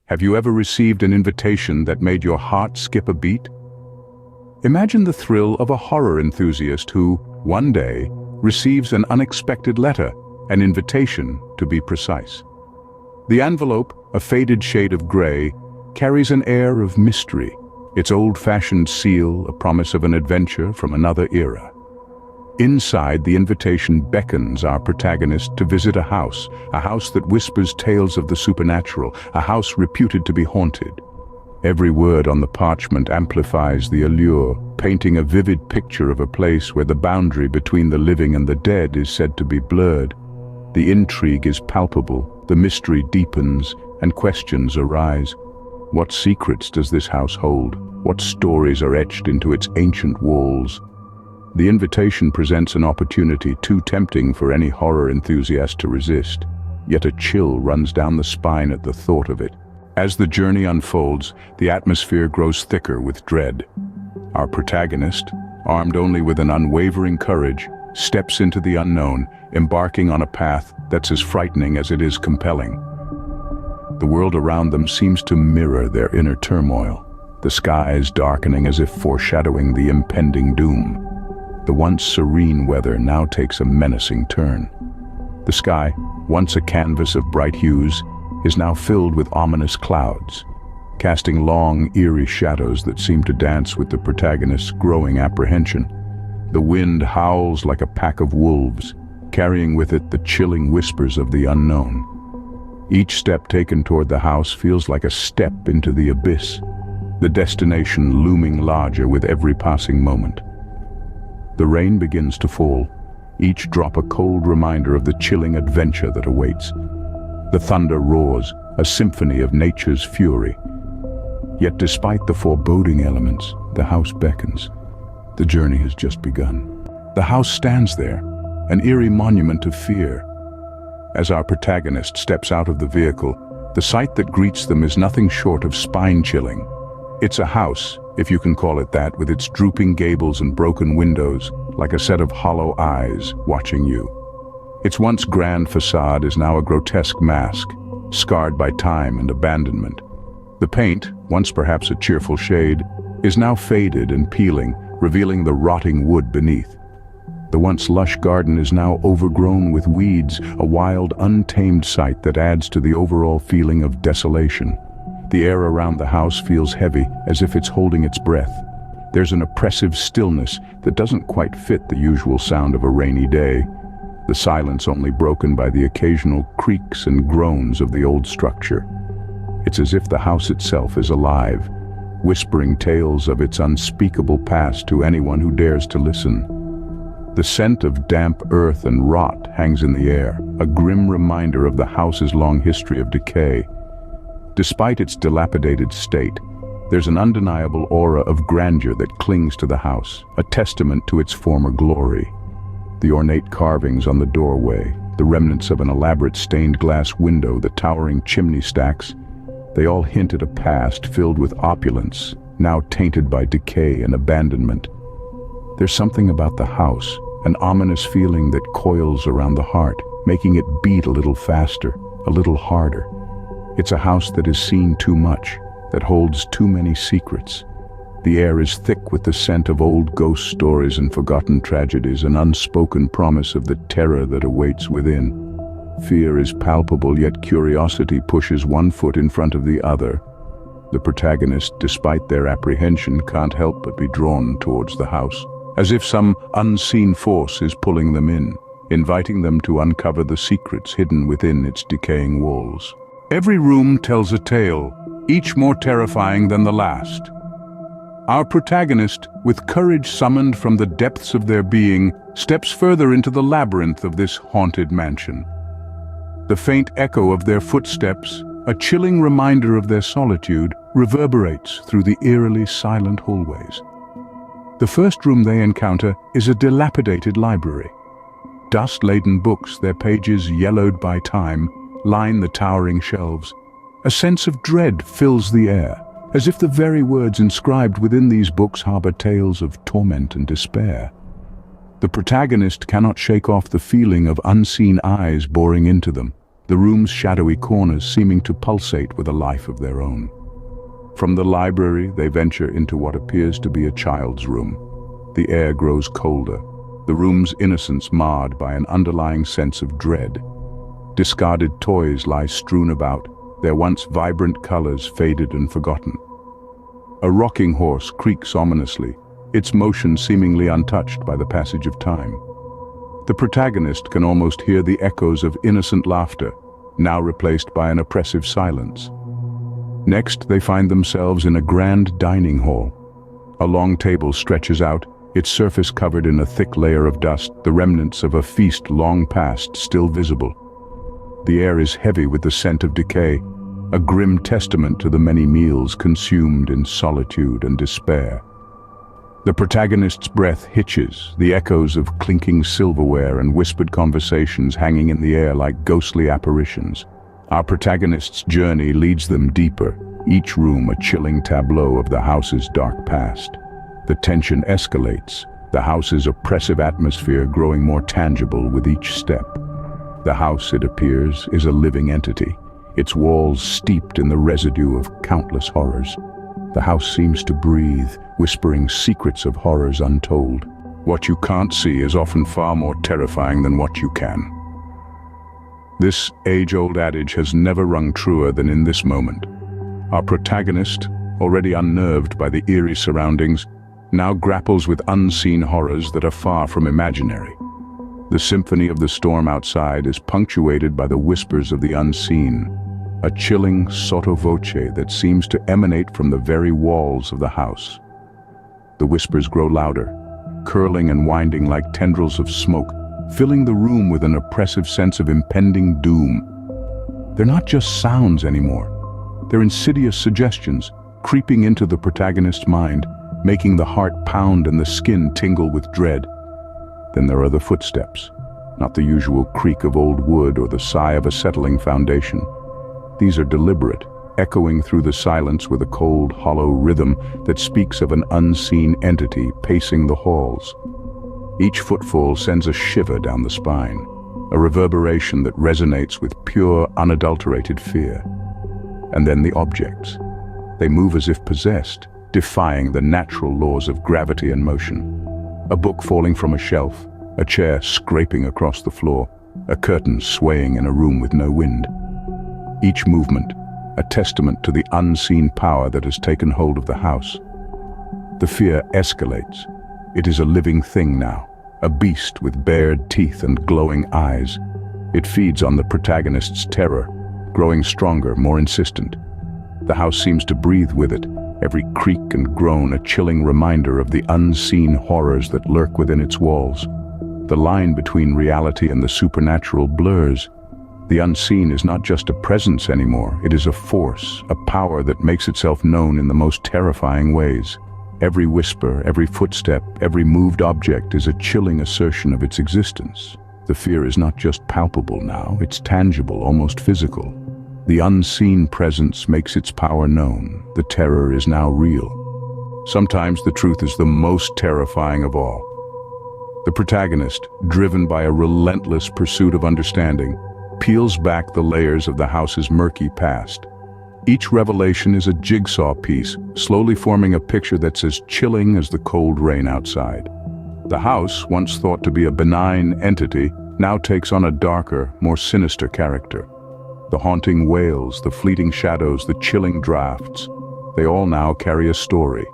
Have you ever received an invitation that made your heart skip a beat? Imagine the thrill of a horror enthusiast who, one day, receives an unexpected letter, an invitation, to be precise. The envelope, a faded shade of gray, carries an air of mystery, its old-fashioned seal a promise of an adventure from another era. Inside, the invitation beckons our protagonist to visit a house that whispers tales of the supernatural, a house reputed to be haunted. Every word on the parchment amplifies the allure, painting a vivid picture of a place where the boundary between the living and the dead is said to be blurred. The intrigue is palpable, the mystery deepens, and questions arise. What secrets does this house hold? What stories are etched into its ancient walls? The invitation presents an opportunity too tempting for any horror enthusiast to resist, yet a chill runs down the spine at the thought of it. As the journey unfolds, the atmosphere grows thicker with dread. Our protagonist, armed only with an unwavering courage, steps into the unknown, embarking on a path that's as frightening as it is compelling. The world around them seems to mirror their inner turmoil, the skies darkening as if foreshadowing the impending doom. The once serene weather now takes a menacing turn. The sky, once a canvas of bright hues, is now filled with ominous clouds, casting long, eerie shadows that seem to dance with the protagonist's growing apprehension. The wind howls like a pack of wolves, carrying with it the chilling whispers of the unknown. Each step taken toward the house feels like a step into the abyss, the destination looming larger with every passing moment. The rain begins to fall, each drop a cold reminder of the chilling adventure that awaits. The thunder roars, a symphony of nature's fury. Yet despite the foreboding elements, the house beckons. The journey has just begun. The house stands there, an eerie monument of fear. As our protagonist steps out of the vehicle, the sight that greets them is nothing short of spine-chilling. It's a house, if you can call it that, with its drooping gables and broken windows, like a set of hollow eyes watching you. Its once grand facade is now a grotesque mask, scarred by time and abandonment. The paint, once perhaps a cheerful shade, is now faded and peeling, revealing the rotting wood beneath. The once lush garden is now overgrown with weeds, a wild, untamed sight that adds to the overall feeling of desolation. The air around the house feels heavy, as if it's holding its breath. There's an oppressive stillness that doesn't quite fit the usual sound of a rainy day, the silence only broken by the occasional creaks and groans of the old structure. It's as if the house itself is alive, whispering tales of its unspeakable past to anyone who dares to listen. The scent of damp earth and rot hangs in the air, a grim reminder of the house's long history of decay. Despite its dilapidated state, there's an undeniable aura of grandeur that clings to the house, a testament to its former glory. The ornate carvings on the doorway, the remnants of an elaborate stained glass window, the towering chimney stacks, they all hint at a past filled with opulence, now tainted by decay and abandonment. There's something about the house, an ominous feeling that coils around the heart, making it beat a little faster, a little harder. It's a house that has seen too much, that holds too many secrets. The air is thick with the scent of old ghost stories and forgotten tragedies, an unspoken promise of the terror that awaits within. Fear is palpable, yet curiosity pushes one foot in front of the other. The protagonist, despite their apprehension, can't help but be drawn towards the house, as if some unseen force is pulling them in, inviting them to uncover the secrets hidden within its decaying walls. Every room tells a tale, each more terrifying than the last. Our protagonist, with courage summoned from the depths of their being, steps further into the labyrinth of this haunted mansion. The faint echo of their footsteps, a chilling reminder of their solitude, reverberates through the eerily silent hallways. The first room they encounter is a dilapidated library. Dust-laden books, their pages yellowed by time, line the towering shelves. A sense of dread fills the air, as if the very words inscribed within these books harbor tales of torment and despair. The protagonist cannot shake off the feeling of unseen eyes boring into them, the room's shadowy corners seeming to pulsate with a life of their own. From the library, they venture into what appears to be a child's room. The air grows colder, the room's innocence marred by an underlying sense of dread. Discarded toys lie strewn about, their once vibrant colors faded and forgotten. A rocking horse creaks ominously, its motion seemingly untouched by the passage of time. The protagonist can almost hear the echoes of innocent laughter, now replaced by an oppressive silence. Next, they find themselves in a grand dining hall. A long table stretches out, its surface covered in a thick layer of dust, the remnants of a feast long past still visible. The air is heavy with the scent of decay, a grim testament to the many meals consumed in solitude and despair. The protagonist's breath hitches, the echoes of clinking silverware and whispered conversations hanging in the air like ghostly apparitions. Our protagonist's journey leads them deeper, each room a chilling tableau of the house's dark past. The tension escalates, the house's oppressive atmosphere growing more tangible with each step. The house, it appears, is a living entity, its walls steeped in the residue of countless horrors. The house seems to breathe, whispering secrets of horrors untold. What you can't see is often far more terrifying than what you can. This age-old adage has never rung truer than in this moment. Our protagonist, already unnerved by the eerie surroundings, now grapples with unseen horrors that are far from imaginary. The symphony of the storm outside is punctuated by the whispers of the unseen, a chilling sotto voce that seems to emanate from the very walls of the house. The whispers grow louder, curling and winding like tendrils of smoke, filling the room with an oppressive sense of impending doom. They're not just sounds anymore. They're insidious suggestions, creeping into the protagonist's mind, making the heart pound and the skin tingle with dread. Then there are the footsteps, not the usual creak of old wood or the sigh of a settling foundation. These are deliberate, echoing through the silence with a cold, hollow rhythm that speaks of an unseen entity pacing the halls. Each footfall sends a shiver down the spine, a reverberation that resonates with pure, unadulterated fear. And then the objects. They move as if possessed, defying the natural laws of gravity and motion. A book falling from a shelf, a chair scraping across the floor, a curtain swaying in a room with no wind. Each movement, a testament to the unseen power that has taken hold of the house. The fear escalates. It is a living thing now, a beast with bared teeth and glowing eyes. It feeds on the protagonist's terror, growing stronger, more insistent. The house seems to breathe with it, every creak and groan a chilling reminder of the unseen horrors that lurk within its walls. The line between reality and the supernatural blurs. The unseen is not just a presence anymore, it is a force, a power that makes itself known in the most terrifying ways. Every whisper, every footstep, every moved object is a chilling assertion of its existence. The fear is not just palpable now, it's tangible, almost physical. The unseen presence makes its power known. The terror is now real. Sometimes the truth is the most terrifying of all. The protagonist, driven by a relentless pursuit of understanding, peels back the layers of the house's murky past. Each revelation is a jigsaw piece, slowly forming a picture that's as chilling as the cold rain outside. The house, once thought to be a benign entity, now takes on a darker, more sinister character. The haunting wails, the fleeting shadows, the chilling drafts, they all now carry a story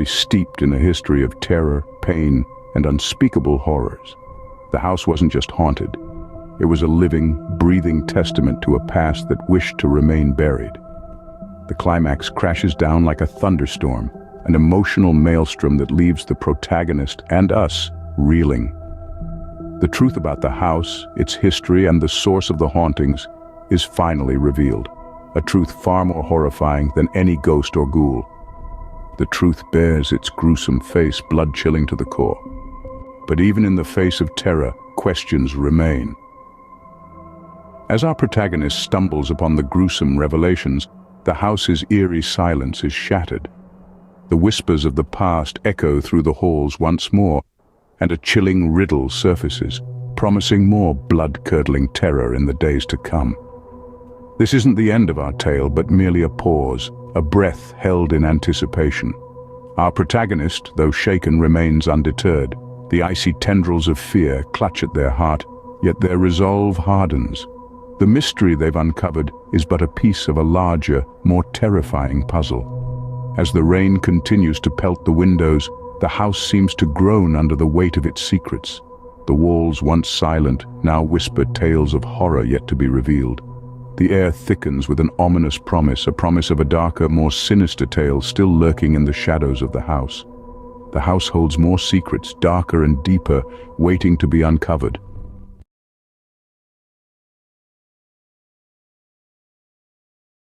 steeped in a history of terror, pain, and unspeakable horrors. The house wasn't just haunted. It was a living, breathing testament to a past that wished to remain buried. The climax crashes down like a thunderstorm, an emotional maelstrom that leaves the protagonist and us reeling. The truth about the house, its history, and the source of the hauntings is finally revealed, a truth far more horrifying than any ghost or ghoul. The truth bears its gruesome face, blood-chilling to the core. But even in the face of terror, questions remain. As our protagonist stumbles upon the gruesome revelations, the house's eerie silence is shattered. The whispers of the past echo through the halls once more, and a chilling riddle surfaces. promising more blood-curdling terror in the days to come. This isn't the end of our tale, but merely a pause, a breath held in anticipation. Our protagonist, though shaken, remains undeterred. The icy tendrils of fear clutch at their heart, yet their resolve hardens. The mystery they've uncovered is but a piece of a larger, more terrifying puzzle. As the rain continues to pelt the windows, the house seems to groan under the weight of its secrets. The walls, once silent, now whisper tales of horror yet to be revealed. The air thickens with an ominous promise, a promise of a darker, more sinister tale still lurking in the shadows of the house. The house holds more secrets, darker and deeper, waiting to be uncovered.